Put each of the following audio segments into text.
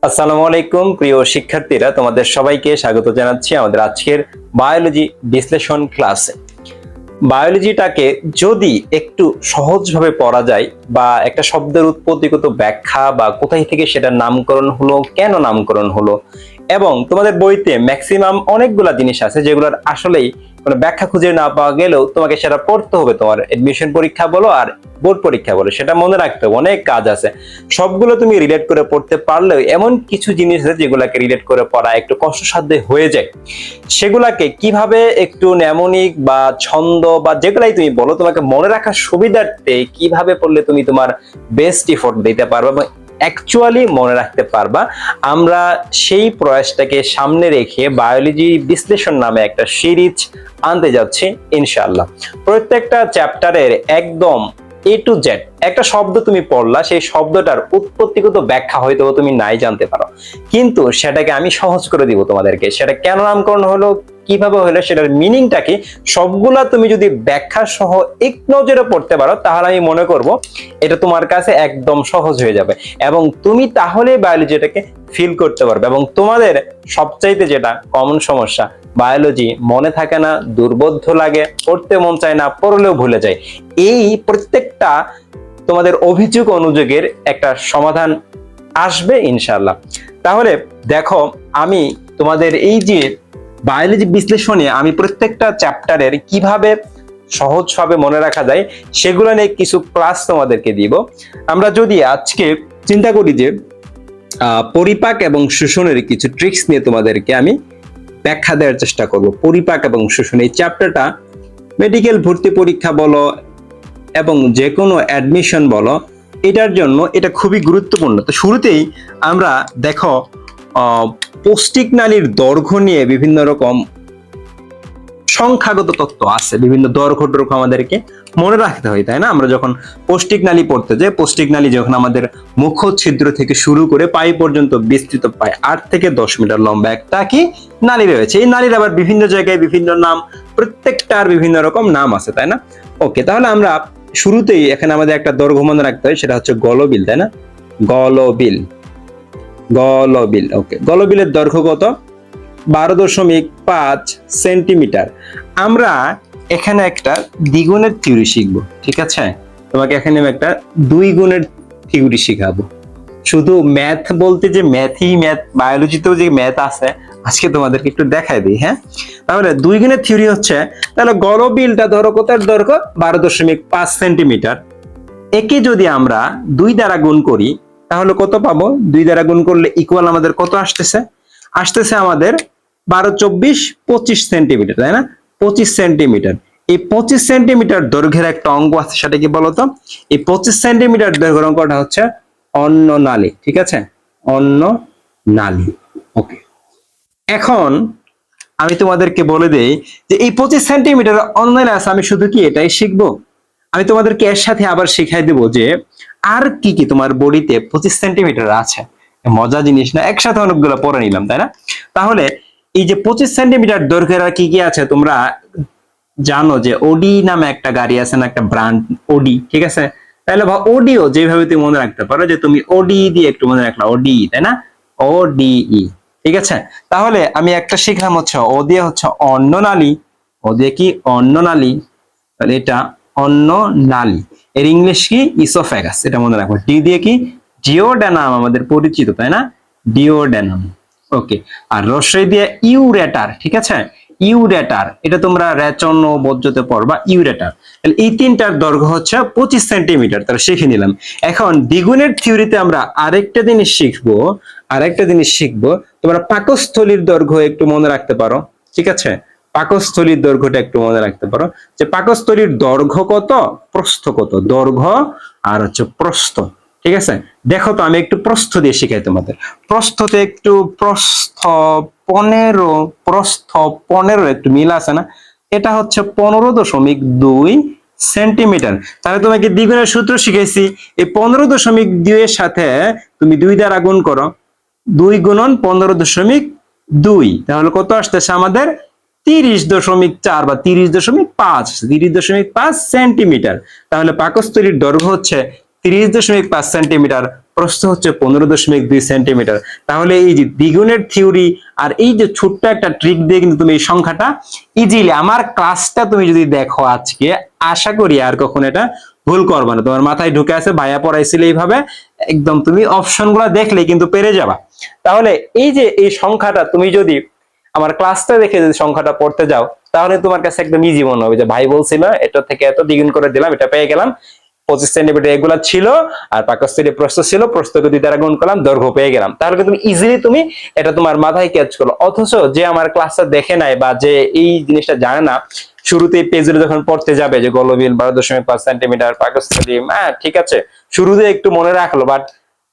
আসসালামু আলাইকুম প্রিয় শিক্ষার্থীরা, তোমাদের সবাইকে স্বাগত জানাচ্ছি আমাদের আজকের বায়োলজি বিশ্লেষণ ক্লাসে। বায়োলজিটাকে যদি একটু সহজভাবে পড়া যায় বা একটা শব্দের উৎপত্তিগত ব্যাখ্যা বা কোথায় থেকে সেটার নামকরণ হলো, কেন নামকরণ হলো, এবং তোমাদের বইতে ম্যাক্সিমাম অনেকগুলা জিনিস আছে যেগুলোর আসলেই কোনো ব্যাখ্যা খুঁজে না পাওয়া গেলেও তোমাকে সেটা পড়তে হবে। তোমার এডমিশন পরীক্ষা বলো আর বোর্ড পরীক্ষা বলো, সেটা মনে রাখতে হবে। অনেক কাজ আছে, সবগুলো তুমি রিলেট করে পড়তে পারলেও এমন কিছু জিনিস আছে যেগুলাকে রিলেট করে পড়া একটু কষ্টসাধ্য হয়ে যায়। সেগুলাকে কিভাবে একটু নেমনিক বা ছন্দ বা যেগুলাই তুমি বলো, তোমাকে মনে রাখার সুবিধার্থে কিভাবে পড়লে তুমি তোমার বেস্ট এফোর্ট দিতে পারবে এবং অ্যাকচুয়ালি মনে রাখতে পারবা, আমরা সেই প্রয়াসটাকে সামনে রেখে বায়োলজি বিশ্লেষণ নামে একটা সিরিজ আনতে যাচ্ছি ইনশাআল্লাহ। প্রত্যেকটা চ্যাপ্টারের একদম এ টু জেড একটা শব্দ তুমি পড়লা, সেই শব্দটার উৎপত্তিগত ব্যাখ্যা হয়তো তুমি নাই জানতে পারো, কিন্তু সেটাকে আমি সহজ করে দিব তোমাদেরকে। সেটা কেন নামকরণ হলো, কিভাবে হলো, সেটার মিনিংটা কি, সবগুলা তুমি যদি ব্যাখ্যা সহ এক নজরে পড়তে পারো তাহলে আমি মনে করব এটা তোমার কাছে একদম সহজ হয়ে যাবে এবং তুমি তাহলে বায়োলজিটাকে ফিল করতে পারবে। এবং তোমাদের সবচাইতে যেটা কমন সমস্যা, বায়োলজি মনে থাকে না, দুর্বোধ্য লাগে, পড়তে মন চায় না, পড়লেও ভুলে যায়, এই প্রত্যেকটা তোমাদের অভিযোগ অনুযোগের একটা সমাধান আসবে ইনশাআল্লাহ। তাহলে দেখো, আমি তোমাদের এই যে বায়োলজি বিশ্লেষণে আমি প্রত্যেকটা চ্যাপ্টারের কিভাবে সহজভাবে মনে রাখা যায় সেগুলো নিয়ে কিছু ক্লাস তোমাদেরকে দিব। আমরা যদি আজকে চিন্তা করি যে পরিপাক এবং শোষণের কিছু ট্রিক্স নিয়ে তোমাদেরকে আমি ব্যাখ্যা দেওয়ার চেষ্টা করব। পরিপাক এবং শোষণ এই চ্যাপ্টারটা মেডিকেল ভর্তি পরীক্ষা বলো এবং যে কোনো অ্যাডমিশন বলো, এটার জন্য এটা খুবই গুরুত্বপূর্ণ। তো শুরুতেই আমরা দেখো পৌষ্টিক নালীর দৈর্ঘ্য নিয়ে বিভিন্ন রকম সংখ্যাগত তত্ত্ব আছে, বিভিন্ন দৈর্ঘ্য আমাদেরকে মনে রাখতে হয়, তাই না? আমরা যখন পৌষ্টিক নালী পড়তে যাই, পৌষ্টিক নালী যখন আমাদের মুখ ছিদ্র থেকে শুরু করে পাই পর্যন্ত বিস্তৃত, প্রায় 8 থেকে 10 মিটার লম্বা একটা কি নালী রয়েছে। এই নালীর আবার বিভিন্ন জায়গায় বিভিন্ন নাম, প্রত্যেকটার বিভিন্ন রকম নাম আছে, তাই না? ওকে, তাহলে আমরা শুরুতেই এখানে আমাদের একটা দৈর্ঘ্য মনে রাখতে হয়, সেটা হচ্ছে গলবিল, তাই না? গলবিল, গলবিল। ওকে, গলবিলের দৈর্ঘ্য কত? 12.5 সেন্টিমিটার। আমরা এখানে একটা দ্বিগুণের থিওরি শিখবো, ঠিক আছে? তোমাকে এখানে একটা 2 গুণের থিওরি শিখাবো। শুধু ম্যাথ বলতে যে ম্যাথ, বায়োলজিতেও যে ম্যাথ আছে, আজকে তোমাদেরকে একটু দেখাই দিই। হ্যাঁ, তাহলে 2 গুণের থিওরি হচ্ছে, তাহলে গলবিলটা ধরো কত দৈর্ঘ্য? 12.5 সেন্টিমিটার। একে যদি আমরা 2 দ্বারা গুণ করি তাহলে কত পাবো? 2 দ্বারা গুণ করলে ইকুয়াল আমাদের কত আসতেছে? আসতেছে আমাদের 12, 24, 25 সেন্টিমিটার, তাই না? 25 সেন্টিমিটার। এই 25 সেন্টিমিটার দৈর্ঘ্যের একটা অঙ্গ আছে, সেটা কি বলতো? এই 25 সেন্টিমিটার দৈর্ঘ্যের অঙ্কটা হচ্ছে অন্ন নালী, ঠিক আছে? অন্ন নালী। ওকে, এখন আমি তোমাদেরকে বলে দেই যে এই 25 সেন্টিমিটার অন্ন নালী আছে, আমি শুধু কি এটাই শিখবো? আমি তোমাদেরকে এর সাথে আবার শিখাই দেব যে আর কি কি তোমার বডিতে 25 সেন্টিমিটার আছে। মজা জিনিস না, একসাথে অনেকগুলো পড়ে নিলাম, তাই না? তাহলে এই যে 25 সেন্টিমিটার দৈর্ঘ্যের আর কি কি আছে, তোমরা জানো যে ওডি নামে একটা গাড়ি আছে না, একটা ব্র্যান্ড ওডি, ঠিক আছে? তাহলে ওডিও যেভাবে তুমি মনে রাখতে পারো, যে তুমি ওডি দিয়ে একটু মনে রাখলা, ওডি, তাই না? ওডিই, ঠিক আছে? তাহলে আমি একটা শিখলাম হচ্ছে ও দিয়ে হচ্ছে অন্ননালী, ও দিয়ে কি অন্ননালী, তাহলে এটা অন্ন নালী। এর ইংলিশ কি? ইসোফ্যাগাস, এটা মনে রাখবো। ডি দিয়ে কি? ডিওডেনাম, আমাদের পরিচিত, তাই না? ডিওডেনাম। ওকে, আর রস্বই দিয়ে ইউরেটার, ঠিক আছে? ইউরেটার, এটা তোমরা রেচন ও বজ্রতে পড়বা, ইউরেটার। তাহলে এই তিনটার দৈর্ঘ্য হচ্ছে 25 সেন্টিমিটার, তাহলে শিখে নিলাম। এখন দ্বিগুণের থিওরিতে আমরা আরেকটা জিনিস শিখবো, তোমরা পাকস্থলীর দৈর্ঘ্য একটু মনে রাখতে পারো, ঠিক আছে? পাকস্থলীর দৈর্ঘ্যটা একটু মনে রাখতে পারো, যে পাকস্থলীর দৈর্ঘ্য কত, প্রস্থ কত। দৈর্ঘ্য আর হচ্ছে প্রস্থ, ঠিক আছে? দেখো তো, আমি একটু প্রস্থ দিয়ে শিখাই তোমাদের। প্রস্থতে একটু প্রস্থ 15 একটু মিল আছে না? এটা হচ্ছে 15.2 সেন্টিমিটার। তাহলে তোমাকে দ্বিগুণের সূত্র শিখাইছি, এই 15.2 এর সাথে তুমি 2 দ্বারা গুণ করো, 2 গুণন 15.2, তাহলে কত আসতেছে আমাদের? 30.4 বা 30.5 সেন্টিমিটার। তাহলে পাকস্থলীর দৈর্ঘ্য হচ্ছে 30.5 সেন্টিমিটার, প্রস্থ হচ্ছে 15.2 সেন্টিমিটার। তাহলে এই যে দ্বিগুণের থিওরি আর এই যে ছোট্ট একটা ট্রিক দিয়ে কিন্তু তুমি এই সংখ্যাটা ইজিলি, আমার ক্লাসটা তুমি যদি দেখো আজকে, আশা করি আর কখনো এটা ভুল করবে না। তোমার মাথায় ঢুকে আছে, ভাইয়া পড়াইছিল এইভাবে, একদম তুমি অপশনগুলো দেখলে কিন্তু পেরে যাবা। তাহলে এই যে এই সংখ্যাটা তুমি যদি আমার ক্লাসটা দেখে যদি সংখ্যাটা পড়তে যাও, তাহলে তোমার কাছে একদম ইজি মনে হবে যে ভাই বলছিল এটা থেকে এত দ্বিগুণ করে দিলাম, এটা পেয়ে গেলাম। 25 সেন্টিমিটার এগুলা ছিল, আর পাকস্থলী প্রস্থ ছিল, প্রস্থকে 2 দ্বারা গুণ করলাম, দৈর্ঘ্য পেয়ে গেলাম। তাহলে তুমি ইজিলি তুমি এটা তোমার মাথায় ক্যাচ করো। অথচ যে আমার ক্লাসটা দেখে নাই বা যে এই জিনিসটা জানে না, শুরুতে পেজে যখন পড়তে যাবে যে গলবিল 12.5 সেন্টিমিটার, পাকস্থলী, হ্যাঁ ঠিক আছে, শুরুতে একটু মনে রাখলো, বাট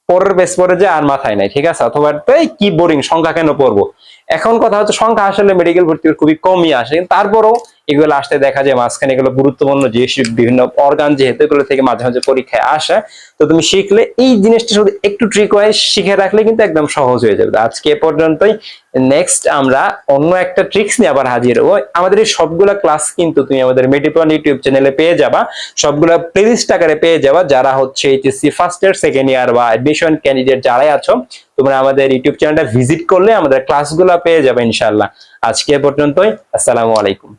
পরের পেজ পরে যে আর মাথায় নাই, ঠিক আছে। অথবা কি বোরিং, সংখ্যা কেন পড়বো। এখন কথা হচ্ছে সংখ্যা আসলে মেডিকেল ভর্তি খুবই কমই আসে, কিন্তু তারপরেও এগুলো আসতে দেখা যায় মাঝখানে এগুলো গুরুত্বপূর্ণ যে বিভিন্ন অর্গান যেহেতু এগুলো থেকে মাঝে মাঝে পরীক্ষায় আসে, তো তুমি শিখলে এই জিনিসটা শুধু একটু ট্রিক ওয়াইজ শিখে রাখলে কিন্তু একদম সহজ হয়ে যাবে। আজকে এ পর্যন্তই। নেক্সট আমরা অন্য একটা ট্রিক্স নিয়ে আবার হাজির হবো। আমাদের এই সবগুলা ক্লাস কিন্তু তুমি আমাদের মেডিপ্লান ইউটিউব চ্যানেলে পেয়ে যাবা, সবগুলা প্লেলিস্ট আকারে পেয়ে যাবা। যারা হচ্ছে HSC first year, second year বা অ্যাডমিশন ক্যান্ডিডেট যারাই আছো, তোমরা আমাদের ইউটিউব চ্যানেলটা ভিজিট করলে আমাদের ক্লাসগুলো পেয়ে যাবে ইনশাআল্লাহ। আজকে এ পর্যন্তই, আসসালামু আলাইকুম।